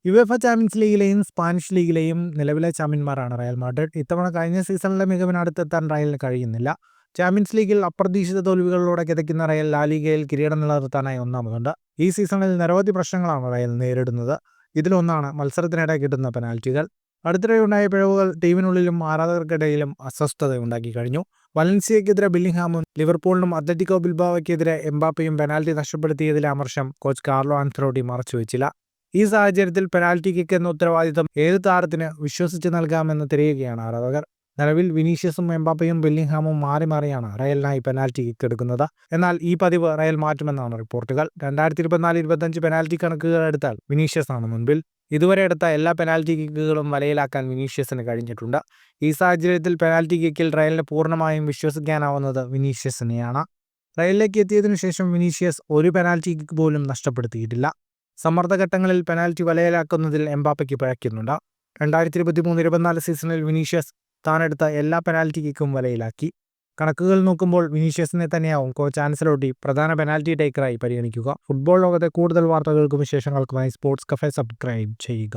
UEFA champions ലീഗിലെയും Spanish ലീഗിലെയും നിലവിലെ ചാമ്പ്യന്മാരാണ് Real Madrid. ഇത്തവണ കഴിഞ്ഞ സീസണിലെ മികവിന് അടുത്തെത്താൻ റയലിന് കഴിയുന്നില്ല. ചാമ്പ്യൻസ് ലീഗിൽ അപ്രതീക്ഷിത തോൽവികളിലൂടെ കിതയ്ക്കുന്ന റയൽ ലാലിഗയിൽ കിരീടം നിലനിർത്താനായി ഒന്നാമതുണ്ട്. ഈ സീസണിൽ നിരവധി പ്രശ്നങ്ങളാണ് റയൽ നേരിടുന്നത്. ഇതിലൊന്നാണ് മത്സരത്തിനിടെ കിട്ടുന്ന പെനാൽറ്റികൾ. അടുത്തിടെയുണ്ടായ പിഴവുകൾ ടീമിനുള്ളിലും ആരാധകർക്കിടയിലും അസ്വസ്ഥതയുണ്ടാക്കി കഴിഞ്ഞു. വലൻസിയയ്ക്കെതിരെ ബില്ലിംഗ്ഹാമും ലിവർപൂളിനും അത്ലറ്റിക്കോ ബിൽബാവയ്ക്കെതിരെ എംബാപ്പയും പെനാൽറ്റി നഷ്ടപ്പെടുത്തിയതിലെ അമർഷം കോച്ച് കാർലോ ആൻസലോട്ടി മറച്ചുവെച്ചില്ല. ഈ സാഹചര്യത്തിൽ പെനാൽറ്റി കിക്ക് എന്ന ഉത്തരവാദിത്തം ഏത് താരത്തിന് വിശ്വസിച്ച് നൽകാമെന്ന് തിരയുകയാണ് ആരാധകർ. നിലവിൽ വിനീഷ്യസും എംബാപ്പയും ബില്ലിംഗ്ഹാമും മാറി മാറിയാണ് റയലിനായി പെനാൽറ്റി കിക്ക് എടുക്കുന്നത്. എന്നാൽ ഈ പതിവ് റയൽ മാറ്റുമെന്നാണ് റിപ്പോർട്ടുകൾ. 2024-25 പെനാൽറ്റി കണക്കുകൾ എടുത്താൽ വിനീഷ്യസാണ് മുൻപിൽ. ഇതുവരെ എടുത്ത എല്ലാ പെനാൽറ്റി കിക്കുകളും വലയിലാക്കാൻ വിനീഷ്യസിന് കഴിഞ്ഞിട്ടുണ്ട്. ഈ സാഹചര്യത്തിൽ പെനാൽറ്റി കിക്കിൽ റയലിന് പൂർണ്ണമായും വിശ്വസിക്കാനാവുന്നത് വിനീഷ്യസിനെയാണ്. റയലിലേക്ക് എത്തിയതിനു ശേഷം വിനീഷ്യസ് ഒരു പെനാൽറ്റി കിക്ക് പോലും നഷ്ടപ്പെടുത്തിയിട്ടില്ല. സമ്മർദ്ദഘട്ടങ്ങളിൽ പെനാൽറ്റി വലയിലാക്കുന്നതിൽ എംബാപ്പയ്ക്ക് പിഴയ്ക്കുന്നുണ്ട്. 2023-24 സീസണിൽ വിനീഷ്യസ് താനെടുത്ത എല്ലാ പെനാൽറ്റി കിക്കും വലയിലാക്കി. കണക്കുകൾ നോക്കുമ്പോൾ വിനീഷ്യസിനെ തന്നെയാവും കോച്ച് ആൻസലോട്ടി പ്രധാന പെനാൽറ്റി ടേക്കറായി പരിഗണിക്കുക. ഫുട്ബോൾ ലോകത്തെ കൂടുതൽ വാർത്തകൾക്കും വിശേഷങ്ങൾക്കുമായി സ്പോർട്സ് കഫേ സബ്സ്ക്രൈബ് ചെയ്യുക.